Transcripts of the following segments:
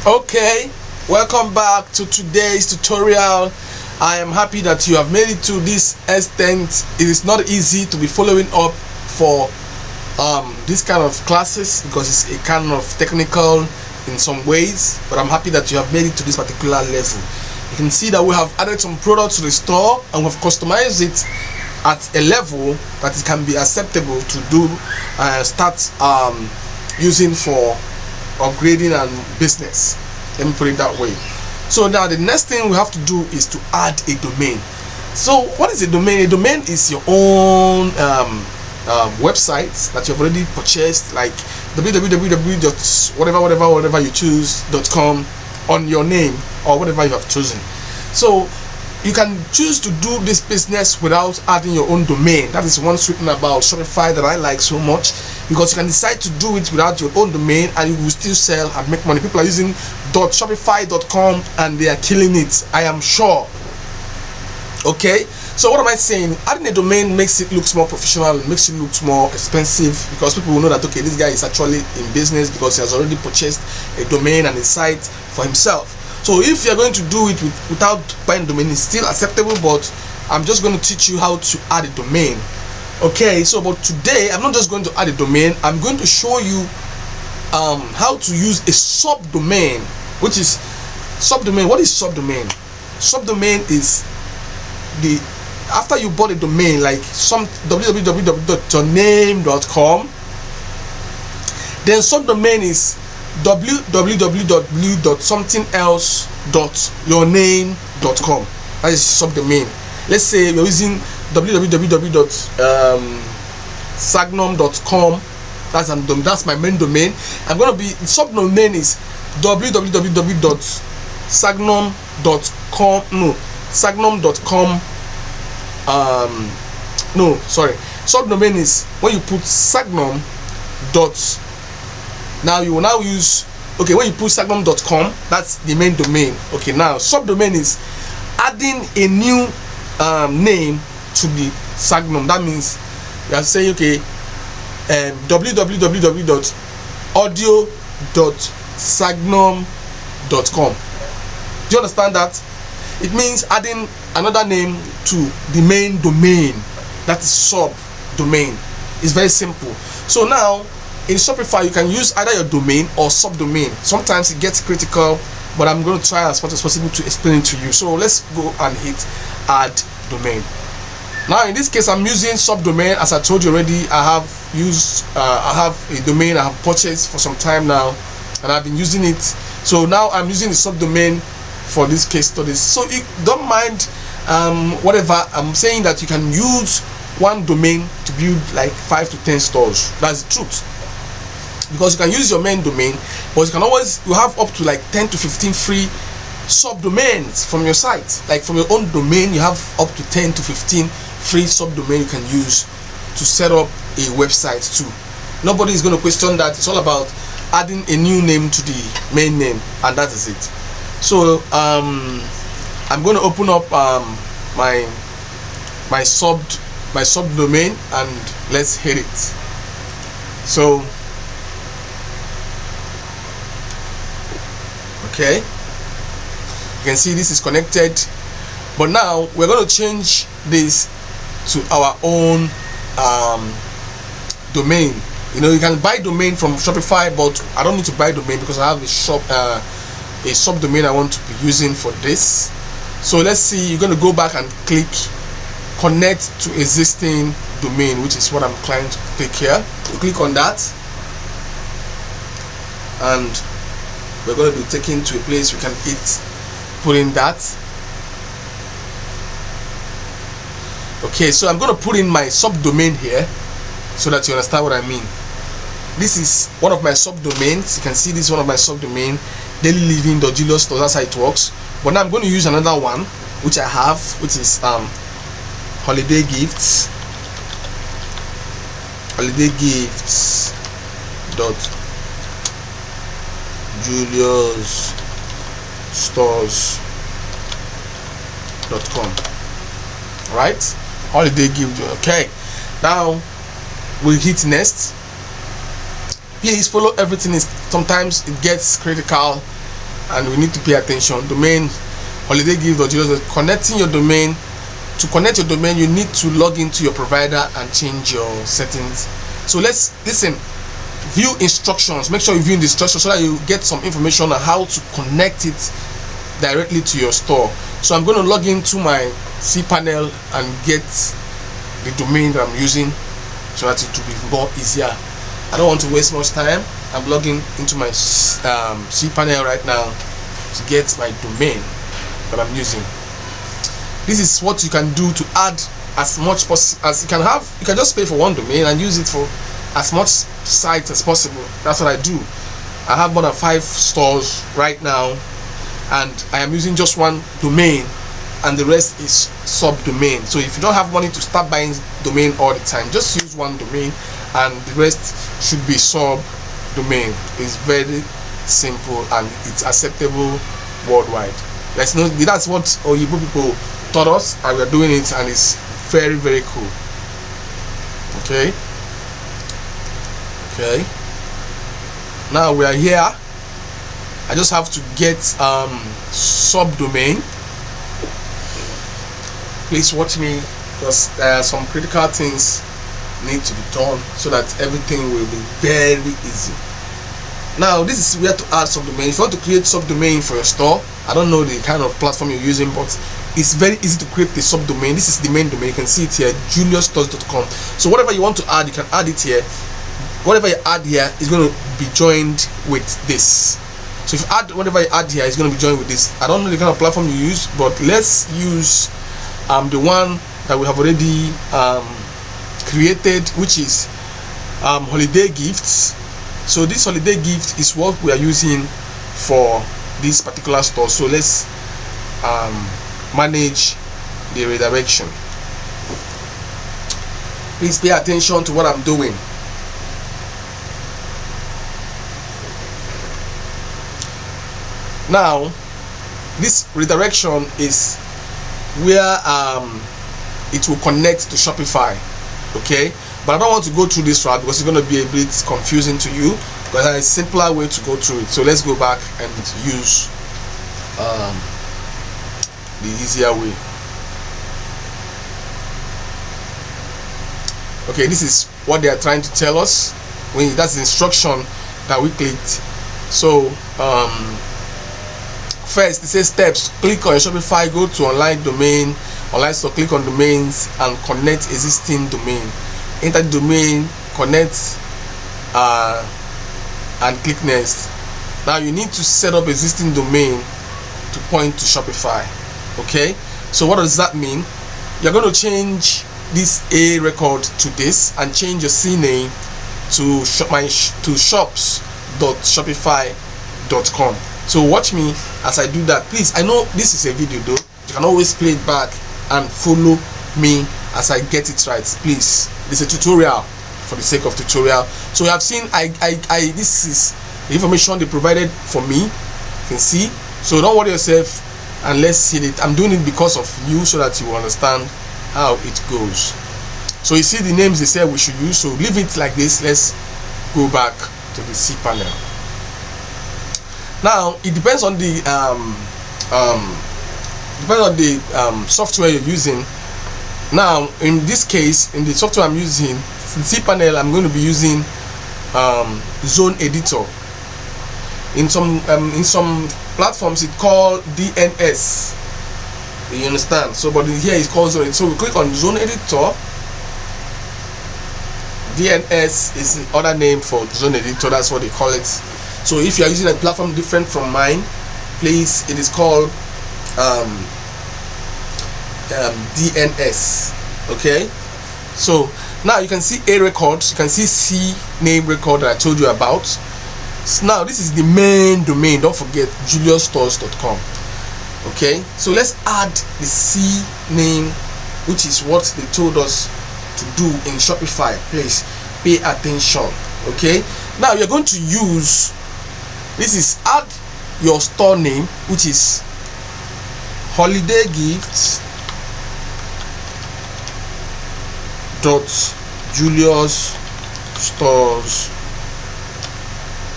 Okay, welcome back to today's tutorial. I am happy that you have made it to this extent. It is not easy to be following up for this kind of classes because it's a kind of technical in some ways, but I'm happy that you have made it to this particular level. You can see that we have added some products to the store and we've customized it at a level that it can be acceptable to do start using for upgrading and business. Let me put it that way. So now the next thing we have to do is to add a domain. So what is a domain? A domain is your own website that you've already purchased, like www.whatever you choose.com on your name or whatever you have chosen. So you can choose to do this business without adding your own domain. That is one sweet thing about Shopify that I like so much, because you can decide to do it without your own domain and you will still sell and make money. People are using .shopify.com and they are killing it, I am sure. Okay, so what am I saying? Adding a domain makes it look more professional, makes it look more expensive, because people will know that okay, this guy is actually in business because he has already purchased a domain and a site for himself. So if you're going to do it without buying a domain, it's still acceptable, but I'm just going to teach you how to add a domain. Okay, so but today I'm not just going to add a domain, I'm going to show you how to use a subdomain, which is subdomain. What is subdomain? Subdomain is the after you bought a domain like some www.yourname.com, then subdomain is www.somethingelse.yourname.com. That is subdomain. Let's say you're using www.sagnum.com. That's my main domain. I'm gonna be subdomain is www.sagnum.com. Sagnum.com. Subdomain is when you put Sagnum dot. Now you will now use, okay, when you put sagnum.com, that's the main domain. Okay, now subdomain is adding a new name to the Sagnum. That means you are saying okay, www.audio.sagnum.com. Do you understand that? It means adding another name to the main domain. That is subdomain. It's very simple. So now in Shopify you can use either your domain or subdomain. Sometimes it gets critical, but I'm going to try as much as possible to explain it to you. So let's go and hit add domain. Now in this case I'm using subdomain. As I told you already, I have a domain I have purchased for some time now and I've been using it. So now I'm using the subdomain for this case studies. So you don't mind whatever I'm saying, that you can use one domain to build like 5 to 10 stores. That's the truth, because you can use your main domain, but you have up to like 10 to 15 free subdomains from your site. Like from your own domain you have up to 10 to 15 free subdomain you can use to set up a website too. Nobody is going to question that. It's all about adding a new name to the main name, and that is it. So I'm going to open up my subdomain and let's hit it. So okay, you can see this is connected, but now we're going to change this to our own domain. You know, you can buy domain from Shopify, but I don't need to buy domain because I have a subdomain I want to be using for this. So let's see, you're going to go back and click connect to existing domain, which is what I'm trying to click here. You click on that and we're going to be taken to a place we can put in that. Okay, so I'm going to put in my subdomain here so that you understand what I mean. This is one of my subdomains. You can see this is one of my subdomain, dailyliving.julius. That's how it works. But now I'm going to use another one which I have, which is holiday gifts dot juliusstores.com. Right, holiday gift. Okay, now we hit next. please follow everything. Is sometimes it gets critical and we need to pay attention. Domain holidaygift.julius. Connecting your domain. To connect your domain, you need to log into your provider and change your settings. So let's listen. View instructions. Make sure you view the instructions so that you get some information on how to connect it directly to your store. So I'm going to log into my cPanel and get the domain that I'm using so that it will be more easier. I don't want to waste much time. I'm logging into my cPanel right now to get my domain that I'm using. This is what you can do to add as much as you can have. You can just pay for one domain and use it for as much sites as possible. That's what I do. I have more than 5 stores right now, and I am using just one domain, and the rest is subdomain. So if you don't have money to start buying domain all the time, just use one domain, and the rest should be subdomain. It's very simple and it's acceptable worldwide. That's what Oyibo people taught us, and we're doing it, and it's very, very cool. Okay, now we are here. I just have to get subdomain. Please watch me, because there are some critical things need to be done so that everything will be very easy. Now this is where to add subdomain. If you want to create subdomain for your store, I don't know the kind of platform you're using, but it's very easy to create the subdomain. This is the main domain. You can see it here, juliusstores.com. So whatever you want to add, you can add it here. Whatever you add here is going to be joined with this. So if you add whatever you add here, it's going to be joined with this. I don't know the kind of platform you use, but let's use the one that we have already created, which is holiday gifts. So this holiday gift is what we are using for this particular store. So let's manage the redirection. Please pay attention to what I'm doing. Now this redirection is where it will connect to Shopify. Okay, but I don't want to go through this route because it's going to be a bit confusing to you, but there's a simpler way to go through it. So let's go back and use the easier way. Okay, this is what they are trying to tell us. That's the instruction that we clicked. So first it says steps. Click on your Shopify, go to online domain, online store, click on domains and connect existing domain. Enter the domain, connect and click next. Now you need to set up existing domain to point to Shopify. Okay, so what does that mean? You're going to change this A record to this and change your C name to shops.shopify.com. So watch me as I do that. Please, I know this is a video though. You can always play it back and follow me as I get it right. Please, this is a tutorial for the sake of tutorial. So you have seen this is the information they provided for me. You can see. So don't worry yourself and let's see it. I'm doing it because of you so that you understand how it goes. So you see the names they said we should use. So leave it like this. Let's go back to the cPanel. Now it depends on the software you're using. Now in this case, in the software I'm using, the cPanel, I'm going to be using Zone Editor. In some platforms it's called DNS. You understand? So but here it's called Zone. So we click on Zone Editor. DNS is the other name for Zone Editor. That's what they call it. So if you are using a platform different from mine, please, it is called DNS. Okay, so now you can see A records, you can see C name record that I told you about. So now this is the main domain. Don't forget juliusstores.com. Okay, so let's add the C name, which is what they told us to do in Shopify. Please pay attention. Okay, now you're going to use this is add your store name, which is holiday gifts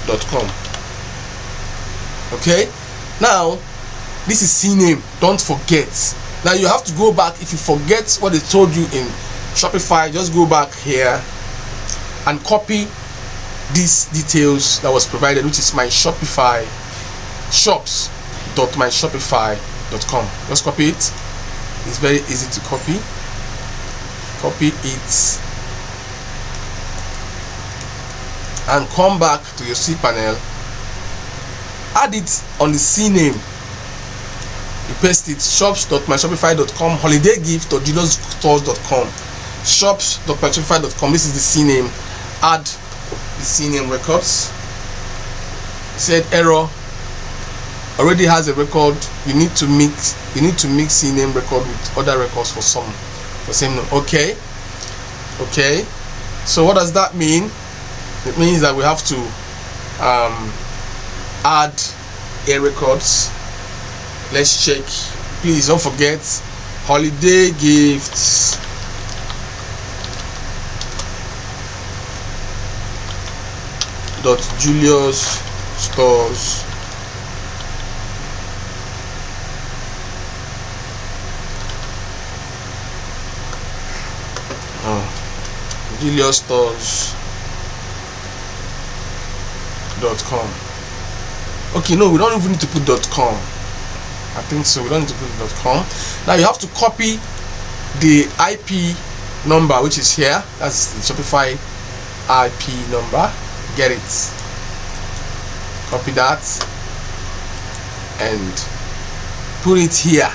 shops.com. Okay, now this is CNAME. Don't forget. Now you have to go back. If you forget what they told you in Shopify, just go back here and copy these details that was provided, which is my Shopify shops.myshopify.com. Just copy it. It's very easy to copy. Copy it and come back to your cPanel. Add it on the CNAME. You paste it, shops.myshopify.com, holidaygift.juliusstores.com, shops.myshopify.com. This is the CNAME. Add the CNAME records. It said error. Already has a record. You need to mix CNAME record with other records for same name. Okay. So what does that mean? It means that we have to add a records. Let's check. Please don't forget holiday gifts. Julius Stores. JuliusStores.com. Okay, no, we don't even need to put .com. I think so. We don't need to put .com. Now you have to copy the IP number, which is here. That's the Shopify IP number. Get it. Copy that and put it here.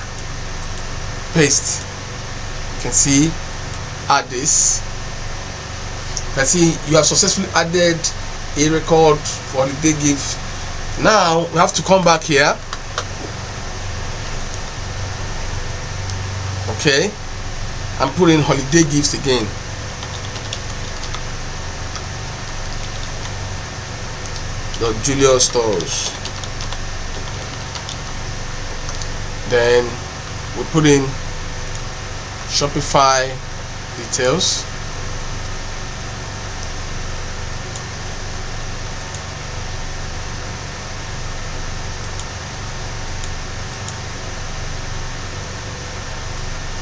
Paste. You can see. Add this. You can see you have successfully added a record for holiday gift. Now we have to come back here. Okay, and put in holiday gifts again. Julius Stores. Then we put in Shopify details.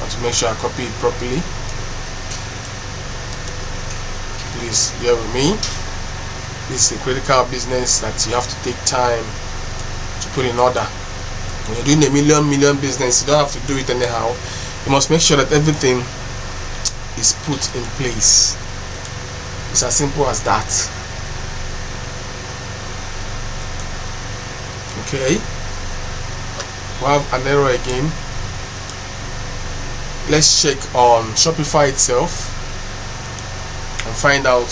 To make sure I copy it properly. Please bear with me. This is a critical business that you have to take time to put in order. When you're doing a million business, you don't have to do it anyhow. You must make sure that everything is put in place. It's as simple as that. Okay, we have an error again. Let's check on Shopify itself and find out.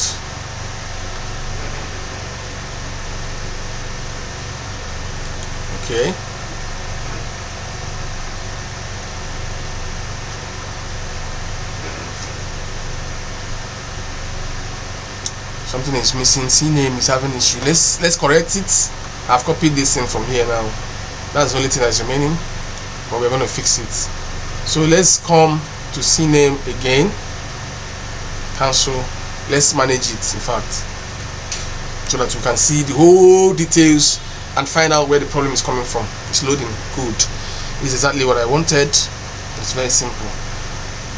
Okay. Something is missing. CNAME is having issue. Let's correct it. I've copied this in from here now. That's the only thing that's remaining, but we're going to fix it. So let's come to CNAME again. Cancel. Let's manage it, in fact, so that you can see the whole details and find out where the problem is coming from. It's loading. Good. This is exactly what I wanted. It's very simple.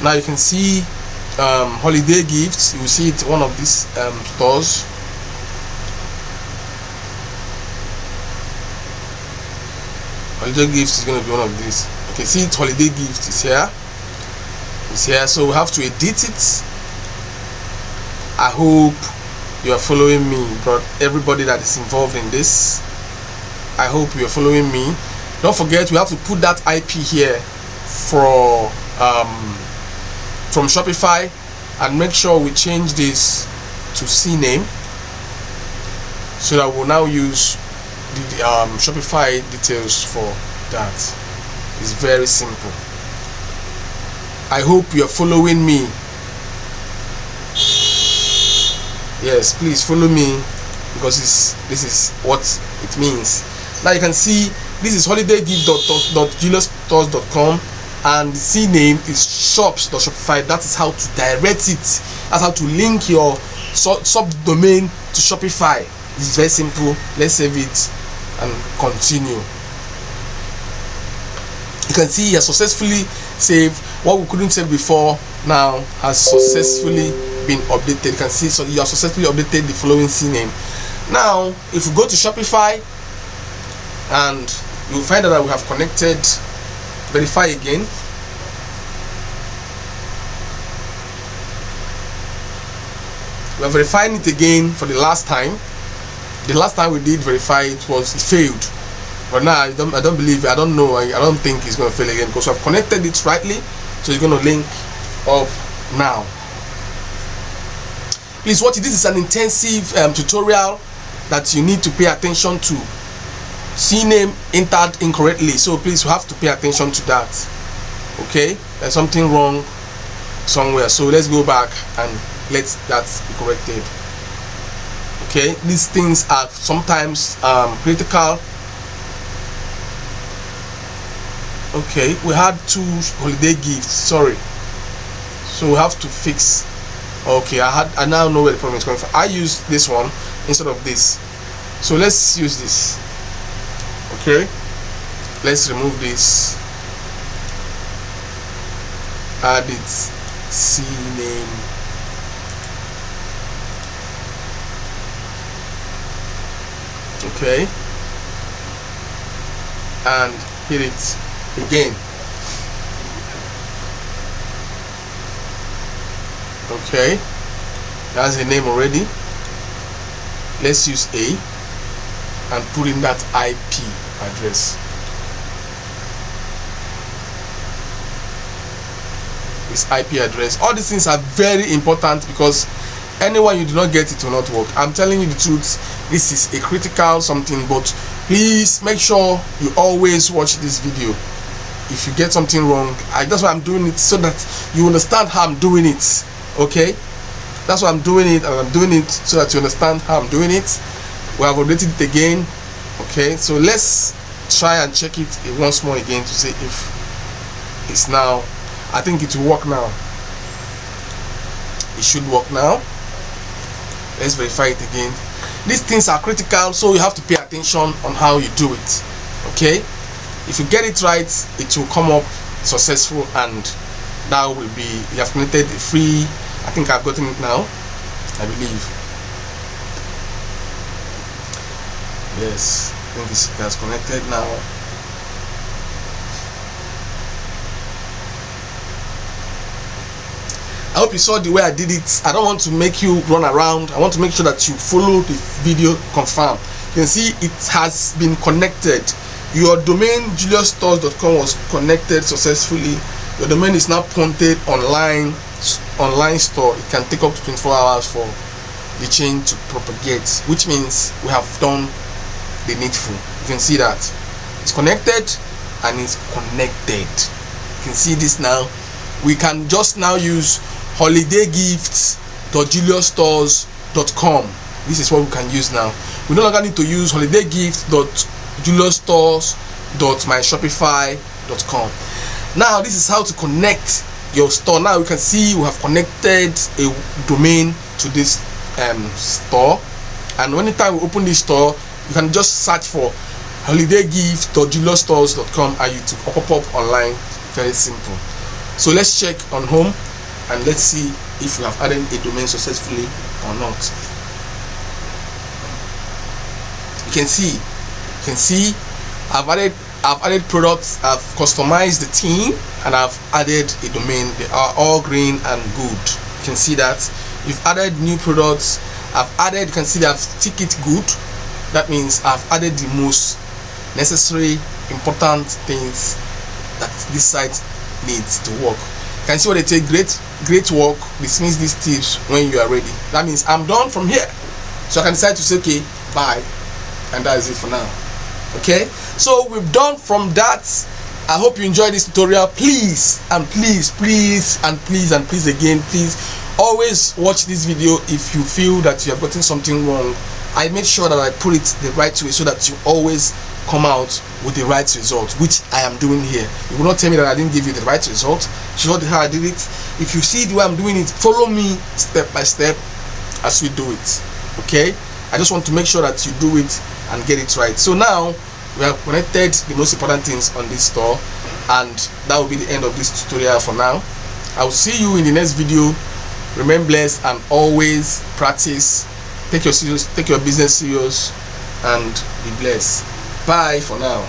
Now you can see holiday gifts. You will see it one of these stores. Holiday gifts is going to be one of these. Okay, see it, holiday gift is here. It's here, so we have to edit it. I hope you are following me, but everybody that is involved in this, I hope you are following me. Don't forget, we have to put that IP here for from Shopify, and make sure we change this to CNAME, so that we'll now use the Shopify details for that. It's very simple. I hope you are following me. Yes, please follow me, because this is what it means. Now you can see this is holidaygift.juliusstores.com, and the CNAME is shops.shopify. That is how to direct it. That's how to link your subdomain to Shopify. It's very simple. Let's save it and continue. You can see he has successfully saved. What we couldn't save before now has successfully been updated. You can see, so you have successfully updated the following CNAME. Now if we go to Shopify, and you'll find that we have connected. Verify again. We are verifying it again for the last time. The last time we did verify it failed, but now I don't think it's going to fail again, because we have connected it rightly, so it's going to link up now. Please watch it. This is an intensive tutorial that you need to pay attention to. CNAME entered incorrectly, so please, you have to pay attention to that. Okay, there's something wrong somewhere, so let's go back and let that be corrected. Okay, these things are sometimes critical. Okay, we had 2 holiday gifts, sorry, so we have to fix. Okay, I now know where the problem is coming from. I used this one instead of this, so let's use this. Okay, let's remove this, add it, CNAME, okay, and hit it again. Okay, that's the name already. Let's use A and put in that IP address. This IP address. All these things are very important, because anyone you do not get, it will not work. I'm telling you the truth. This is a critical something, but please make sure you always watch this video. If you get something wrong, that's why I'm doing it, so that you understand how I'm doing it. Okay, that's why I'm doing it, and I'm doing it so that you understand how I'm doing it. We have updated it again. Okay, so let's try and check it once more again to see if it's now. I think it will work now. It should work now. Let's verify it again. These things are critical, so you have to pay attention on how you do it. Okay, if you get it right, it will come up successful, and that will be, you have connected free. I think I've gotten it now, I believe. Yes, I think it has connected now. I hope you saw the way I did it. I don't want to make you run around. I want to make sure that you follow the video confirm. You can see it has been connected. Your domain juliusstores.com was connected successfully. Your domain is now pointed online store. It can take up to 24 hours for the chain to propagate, which means we have done the needful. You can see that it's connected and it's connected. You can see this now. We can just now use holidaygifts.juliusstores.com. This is what we can use now. We no longer need to use holidaygifts.juliusstores.myshopify.com. Now this is how to connect your store. Now you can see we have connected a domain to this store, and anytime we open this store, you can just search for holidaygifts.juliusstores.com and it will pop up online. Very simple. So let's check on home and let's see if we have added a domain successfully or not. You can see I've added products, I've customized the theme, and I've added a domain. They are all green and good. You can see that. You've added new products. I've added, you can see that I've ticked it good. That means I've added the most necessary, important things that this site needs to work. You can see what they say, great work. Dismiss these tips when you are ready. That means I'm done from here. So I can decide to say, okay, bye. And that is it for now. Okay, so we've done from that. I hope you enjoyed this tutorial. Please again, always watch this video if you feel that you have gotten something wrong. I made sure that I put it the right way so that you always come out with the right result, which I am doing here. You will not tell me that I didn't give you the right result. Show how I did it. If you see the way I'm doing it, follow me step by step as we do it. Okay, I just want to make sure that you do it and get it right. So now we have connected the most important things on this store, and that will be the end of this tutorial for now. I will see you in the next video. Remain blessed and always practice. Take your business serious and be blessed. Bye for now.